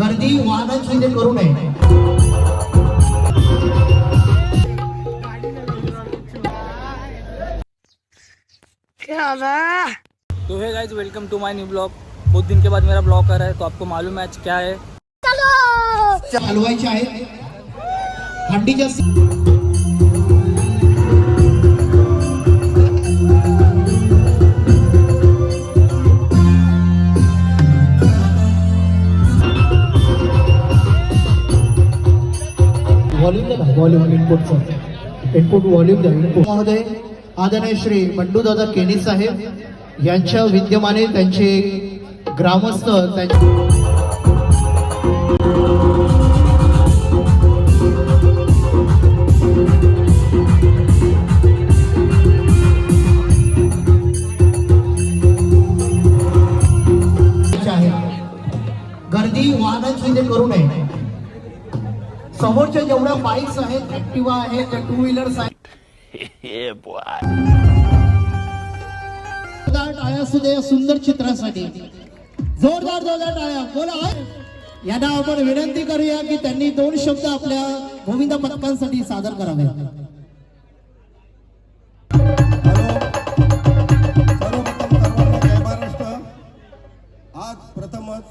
गर्दी वाहनांची इथे करू नये। तो है guys, welcome to my new blog. बहुत दिन के बाद मेरा ब्लॉग कर रहा है, तो आपको मालूम है आज क्या है। हलवायचे आहे हंडीच्या वॉल्यूम इनपुट वॉल्यूम द्या। महोदय आदरणीय श्री बंडू दादा केनी साहेब यांच्या विद्यमाने त्यांचे ग्रामस्थ गर्दी वाहनांची इथे करू नये। समोरच्या जेवढ्या बाईक्स आहेत, ऍक्टिव्हा आहेत, त्या टू व्हीलर्स आहेत, टाळ्या असू दे सुंदर चित्रासाठी। जोरदार टाळ्या बोला। यांना आपण विनंती करूया की त्यांनी 2 शब्द आपल्या गोविंदा पथकांसाठी सादर करावे। आज प्रथमच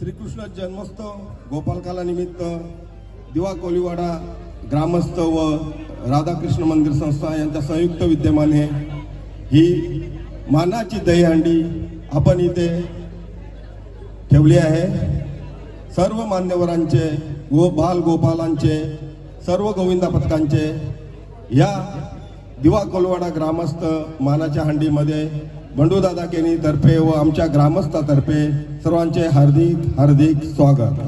श्रीकृष्ण जन्मोत्सव गोपालकाला निमित्त दिवा कोलीवाडा ग्रामस्थ व राधाकृष्ण मंदिर संस्था यांच्या संयुक्त विद्यमाने ही मानाची दहीहंडी आपण इथे ठेवली आहे। सर्व मान्यवरांचे व बाल गोपालांचे सर्व गोविंदा पथकांचे या दिवा कोलीवाडा ग्रामस्थ मानाच्या हंडीमध्ये बंडूदादा केनी तर्फे व आमच्या ग्रामस्थातर्फे सर्वांचे हार्दिक हार्दिक स्वागत।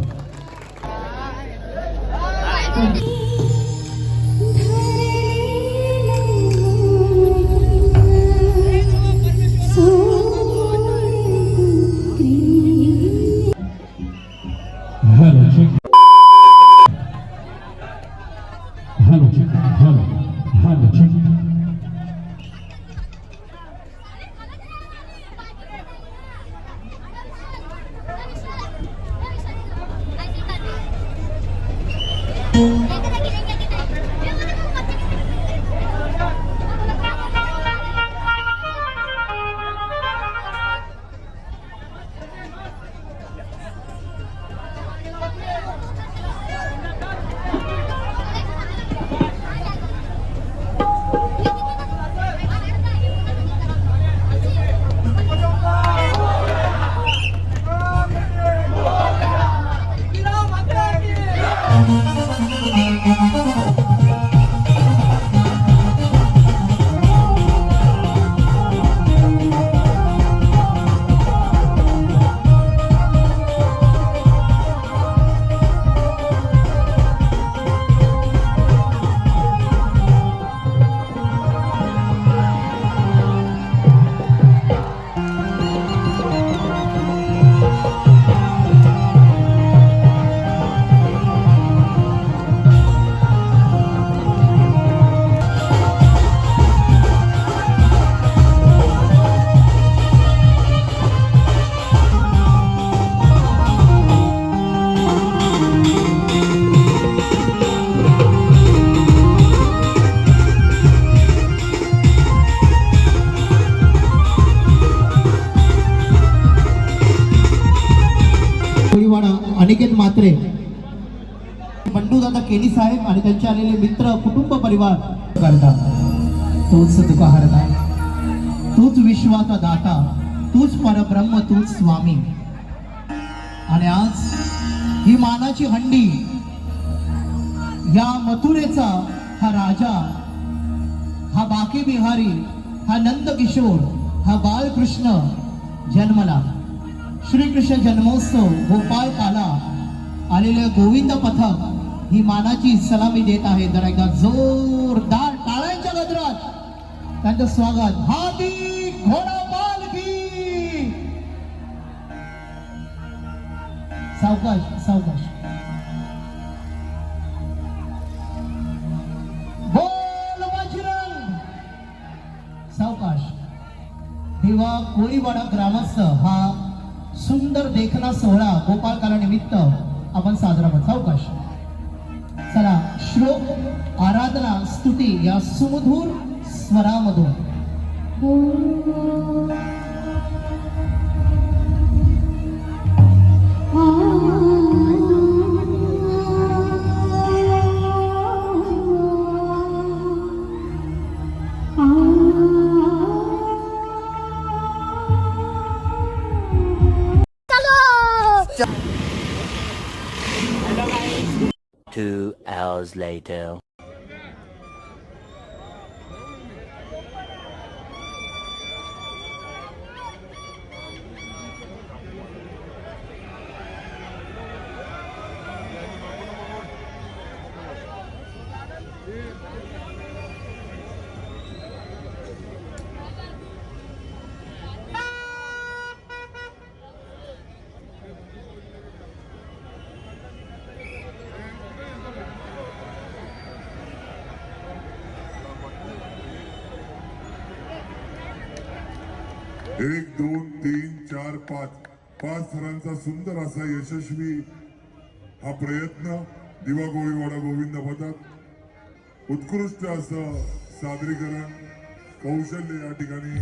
अनिकेत मात्रे, बंडूदादा केनी साहेब आणि त्यांचे आलेले मित्र कुटुंब परिवार करता। तूच तुका हरता, तूच विश्वाचा दाता, तूच परब्रह्म, तूच स्वामी। आणि आज ही मानाची हंडी या मथुरेचा हा राजा, हा बाके बिहारी, हा नंद किशोर, हा बालकृष्ण जन्मला। श्रीकृष्ण जन्मोत्सव गोपाल काला आलेले गोविंद पथक ही मानाची सलामी देत आहे। जरा एकदा जोरदार टाळ्यांच्या गजरात त्यांचं स्वागत। हाती घोडा पालखी, सावकाश सावकाश, बोल बजरंग, सावकाश। दिवा कोळीवाडा ग्रामस्थ हा सुंदर देखना सोहळा गोपाल काला निमित्त आपण साजरा करतो. सावकाश. चला श्लोक आराधना स्तुती या सुमधुर स्वरामधून Two hours later. एक दोन तीन चार पाच थरांचा सुंदर असा यशस्वी हा प्रयत्न दिवा गोविवाडा गोविंद पथक उत्कृष्ट असं सादरीकरण कौशल्य या ठिकाणी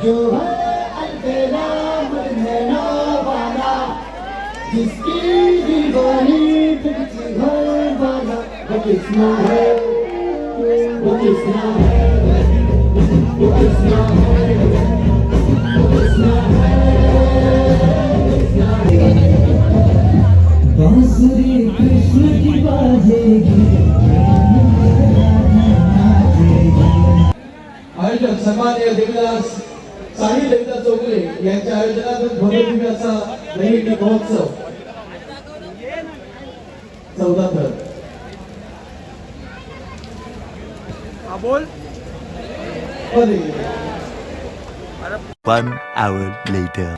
जो है अंधेरा मरना वाला जिसकी दीवानी तुझसे घर वाला वो किसना है वो किसना है वो किसना है वो किसना है बांसुरी कृष्ण की बाजेगी आयोजक सन्माननीय देवीदास साहिल ललिता चौगुले यांच्या आयोजनातून भव्यदिव्य असा दहीहंडी महोत्सव 14 थर. बोल. 1 hour later.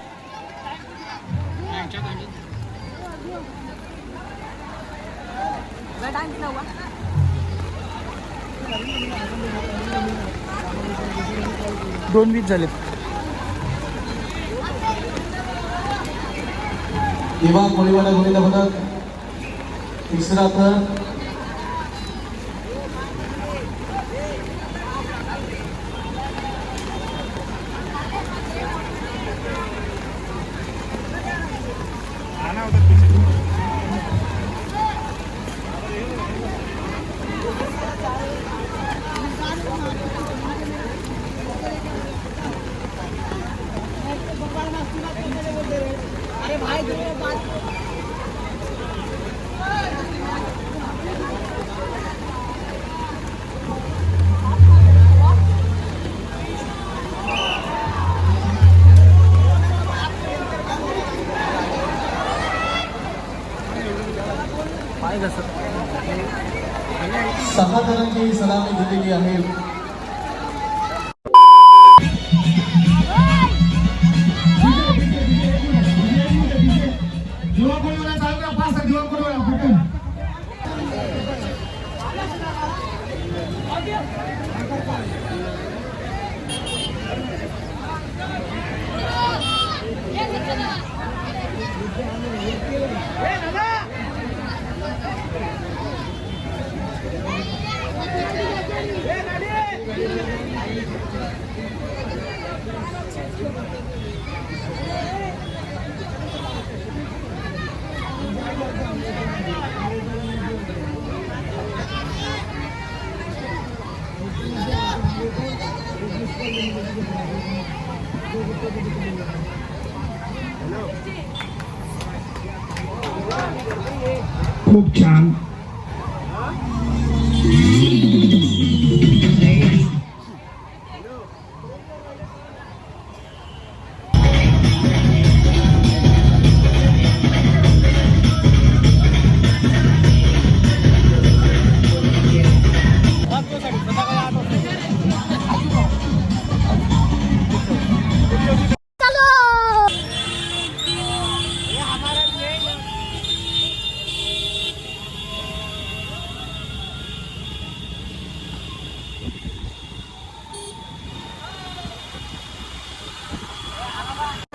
दोन वीज झाले. दिवा गोळीवाडा गोविंद पथक तिसरा थर. सहा जणांची सलामी दिलेली आहे. खूप छान.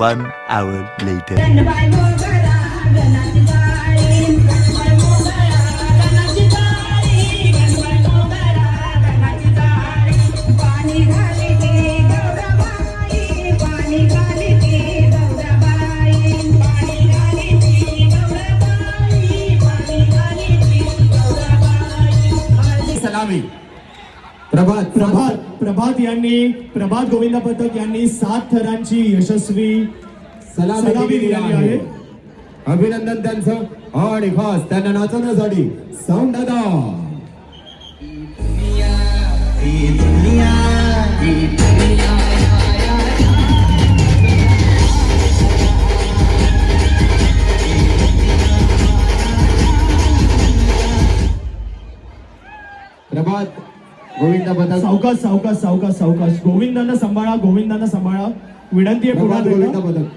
One hour later. सलामी. प्रभात यांनी प्रभात गोविंद पथक यांनी 7 थरांची यशस्वी सलामी दिली आहे. अभिनंदन त्यांचं. आणि खास त्यांना नाचवण्यासाठी साऊंड दादा. प्रभात गोविंद पथक. सावकाश सावकाश सावकाश सावकाश. गोविंदांना सांभाळा. विनंती आहे प्रभात पुन्हा गोविंद पथक.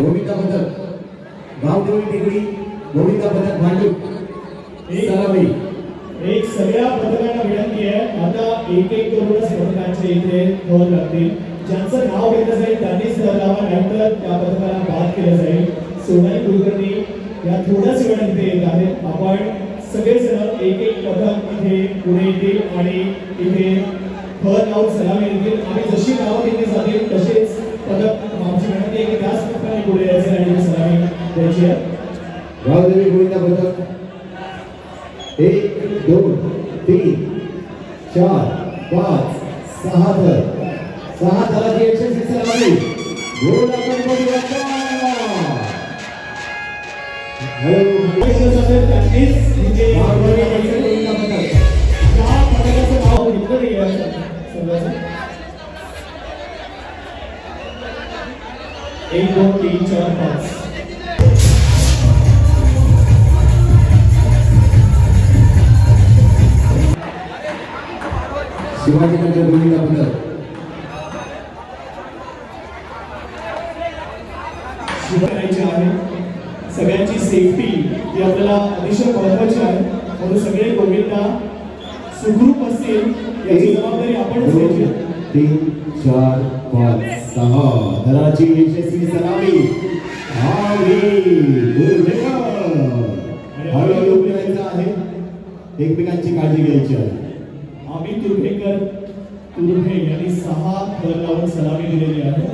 गोविंद पथक गावदेवी टेकडी. गोविंद पथक भांडूप. सलामी. एक सगळ्या पथकांना विनंती आहे, आता एक करूनच पथकांचे इथे दोन लागतील. ज्यांचं नाव घेतलं जाईल त्यांनीच लावा, नाहीतर त्या पथकाला बाद केलं जाईल. सोनाली कुलकर्णी या थोड्याच वेळात इथे येत आहेत. आपण सगळेजण एक पथक इथे पुढे येतील आणि इथे थर लावून सलामी देतील. आणि जशी नावं घेतली जातील तसेच पदक आमची विनंती आहे की त्याच पथकाने पुढे यायचे आणि द्यायची आहे. गावदेवी गोविंदा पथक 1 2 3 4 5 6 धर 6 धराची यशस्वी सलामी गोला गणपती बाप्पा. विश्वास असेल त्यांनीच म्हणजे गोविंदा पथक या पथकाचं नाव घेतलं नाही आहे संघाचं. 1 2 3 4 5 शिवाजीनगर गोविंदा पथक करायची आहे. सगळ्यांची सेफ्टी ही आपल्याला अतिशय महत्वाची आहे. म्हणून सगळे गोविंदा सुखरूप असतील याची जबाबदारी आपणच घ्यायची आहे. 3 4 5 6 धराची यशस्वी सलामी आणि हळूहळू फिरायचं आहे. एकमेकांची काळजी घ्यायची आहे. आम्ही तुर्भे यांनी 6 थर लावून सलामी दिलेली आहे.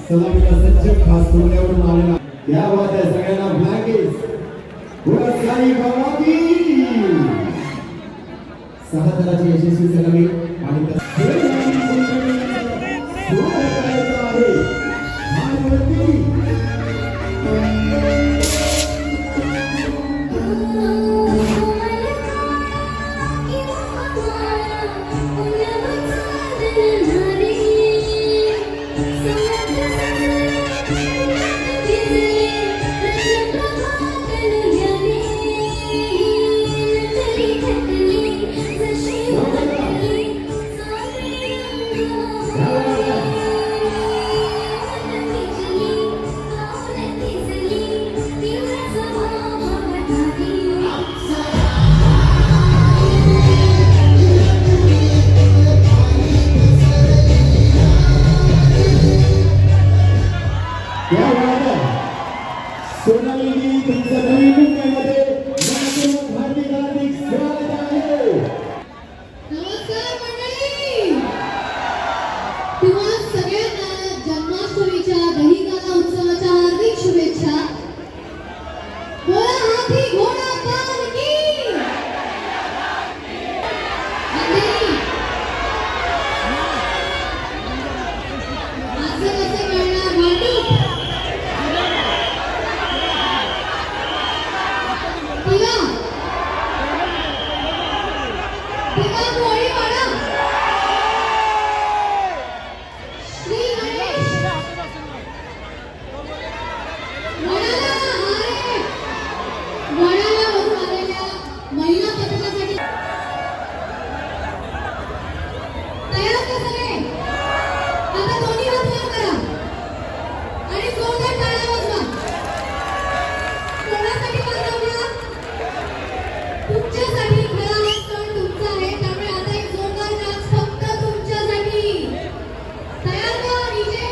सलामीला सज्ज खास तुकड्यावरून आलेला त्या वाद्या सगळ्यांना ब्लँकेट्स साई बाबा की 6 धराची यशस्वी सलामी आणि सोनाली तुमचं नवीन मुंबईमध्ये हार्दिक हार्दिक स्वागत आहे. नमस्कार मंडळी. तुम्हा सगळ्यांना जन्माष्टमीच्या दहीकाला उत्सवाच्या हार्दिक शुभेच्छा. बोला हाती घोडा पाल की अंधेरी. असं कसं कळणार भांडू तिला तिला गोळी मारा. श्री गणेश वडाला वरून आलेल्या महिला पथकासाठी तयार का सगळे. आता दोन्ही हात वर करा आणि जोरदार टाळ्या वाजवा. कोणासाठी वाजवला? तुमच्यासाठी. खरा हा सण तुमचा आहे, त्यामुळे आता एक जोरदार नाच फक्त तुमच्यासाठी. तयार का डीजे?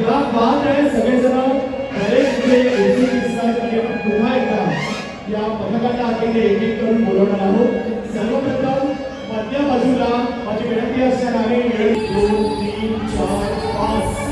या बाद आहे सगळेजण बरेच जे एसी दिसतात आणि आपण पुन्हा एकदा या पथकाच्या हातीने एक एक करून बोलवणार आहोत. सर्वप्रथम मध्य बाजूला माझी विनंती असणार आहे 1 2 3 4 5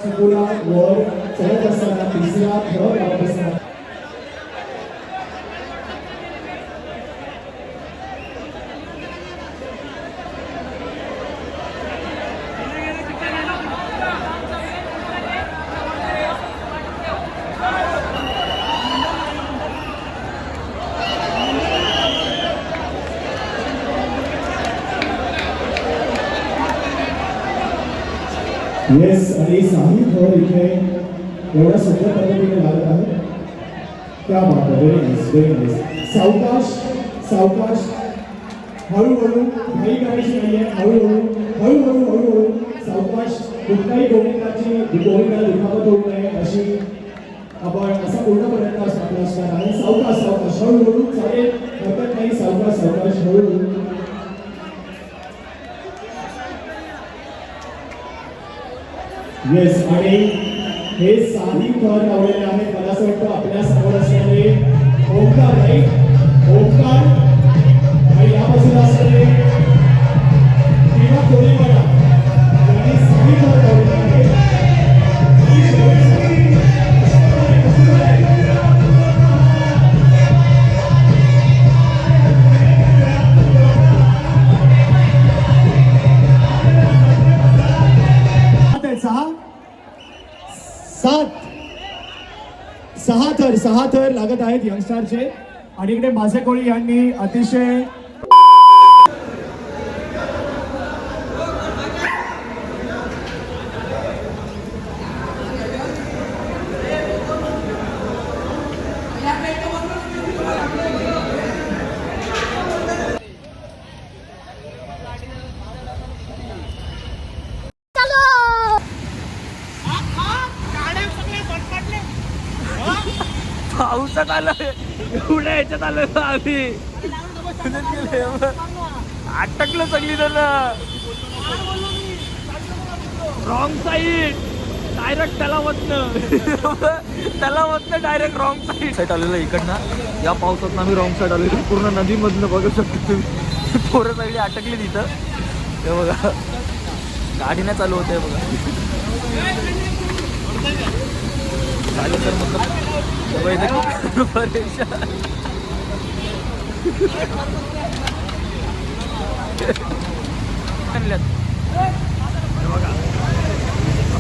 चिकोला वर चढत असताना तिसरा थर लावत असताना येस आणि साही थर इथे एवढ्या सुंदर पद्धतीने लागत आहे. क्या बात आहे. Very nice very nice. सावकाश सावकाश हळूहळू घाई करायची नाहीये. हळूहळू हळूहळू हळूहळू सावकाश. कुठल्याही गोविंदाला दुखापत होऊ नये अशी आपण असा पूर्ण प्रयत्न आपला असणार आहे. सावकाश सावकाश हळूहळू चालेल हरकत नाही. सावकाश सावकाश हळूहळू. येस आणि हे साधी थर लावलेले आहेत. मला असं वाटतं आपल्या समोर असणारे ओंकार राईट ओंकार आणि या बाजूला असणारे किंवा कोळीवाडा यांनी साधी थर लावलेले आहेत. सहा थर लागत आहेत यंगस्टारचे. आणि इकडे माझे कोळी यांनी अतिशय पावसात आलं एवढ्या ह्याच्यात आलं ना आम्ही अटकलं सगळी जण. रॉंग साईड डायरेक्ट तलावातनं डायरेक्ट रॉंग साईड आलेलं इकडनं. या पावसात आम्ही रॉंग साईड आलेलो पूर्ण नदीमधनं बघू शकतो तुम्ही. पोरं सगळी अटकली तिथं. हे बघा गाडी नाही चालू होते बघा. चालू तर मतलब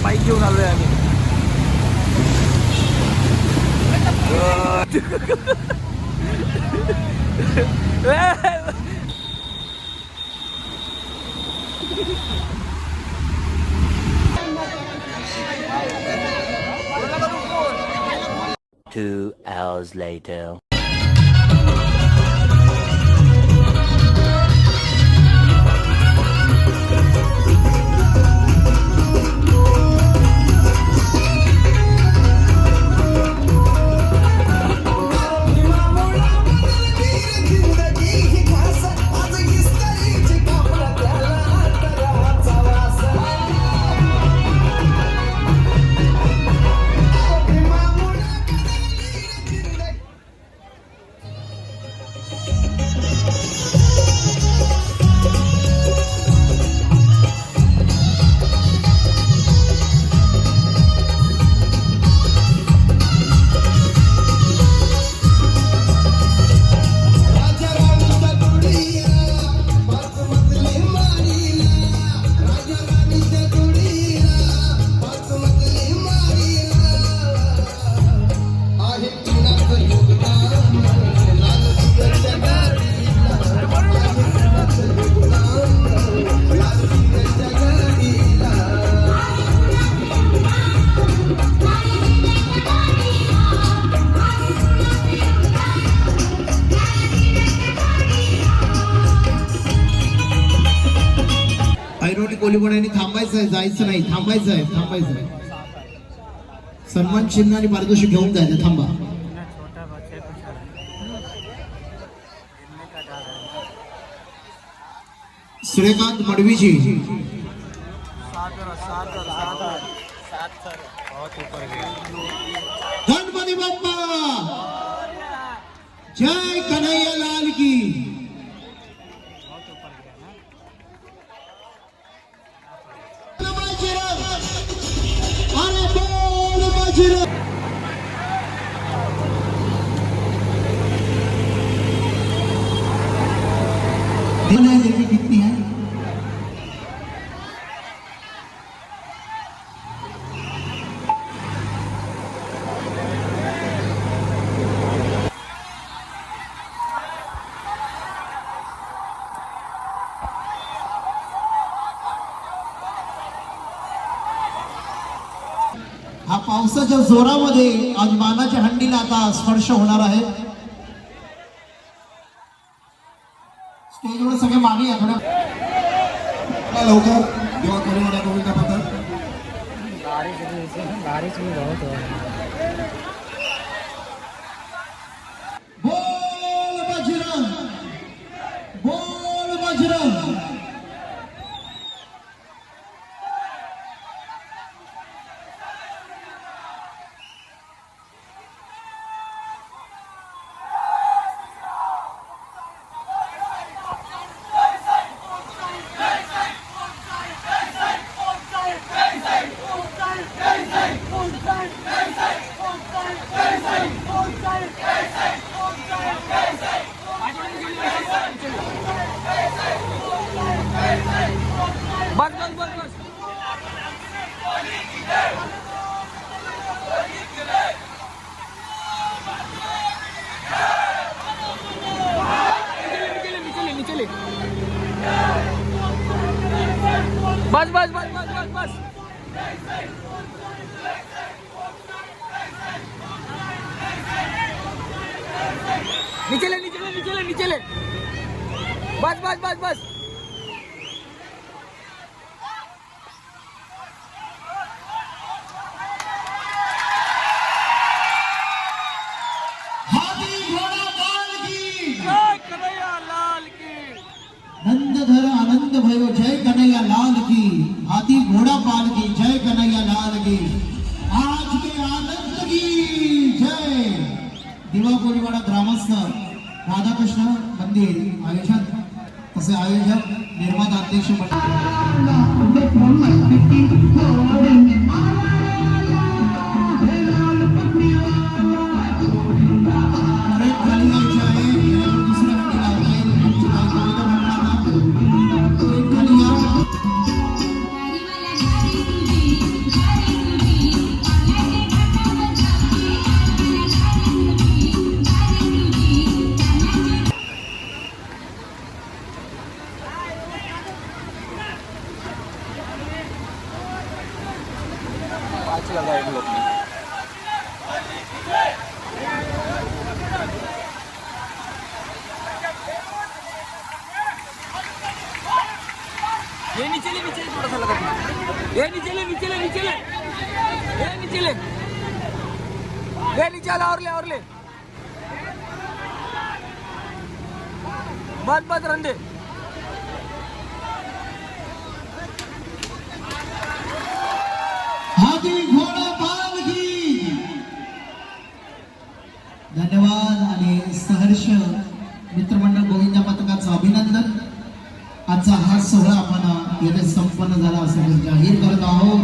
बाईक घेऊन आलोय आम्ही. 2 hours later. ऐरोली कोलीवाड्याने थांबायचं आहे, जायचं नाही, थांबायचं आहे, थांबायचं आहे. सन्मान चिन्ह आणि पारितोषिक घेऊन जायचं, थांबा. सूर्यकांत मडवीजी गणपती बाप्पा जय कन्हैया लाल की. अरे बोल बजरंग. देखिए कितनी है. हा पावसाच्या जोरामध्ये आज मानाच्या हंडीला आता स्पर्श होणार आहे. स्टेजवर सगळे मागे या थोडं लवकर दिवा कोलीवाडा गोविंद पथक. बोल बजरंग, बोल बजरंग. बस बस बस बस. निचले. बस बस बस बस बस बस. निचले. बस बस बस बस. नंदधर आनंद भयो जय कन्हैया लाल की. हाथी घोड़ा पाल की जय कन्हैया लाल की. आज के आनंद की जय. दिवा कोलीवाडा ग्रामस्थ राधाकृष्ण मंदिर आयोजन तसे आयोजक निर्माता अध्यक्ष लगा एक ब्लॉक में। ये नीचे ले थोड़ा सा लगा, ये नीचे ले, ये नीचे ले, ये नीचे वाला और ले बस रंदे। हाथी घोडा पालखी, धन्यवाद आणि सहर्ष मित्रमंडळ गोविंदा पथकाचं अभिनंदन। आजचा हा सोहळा आपण येथे संपन्न झाला असं जाहीर करत आहोत।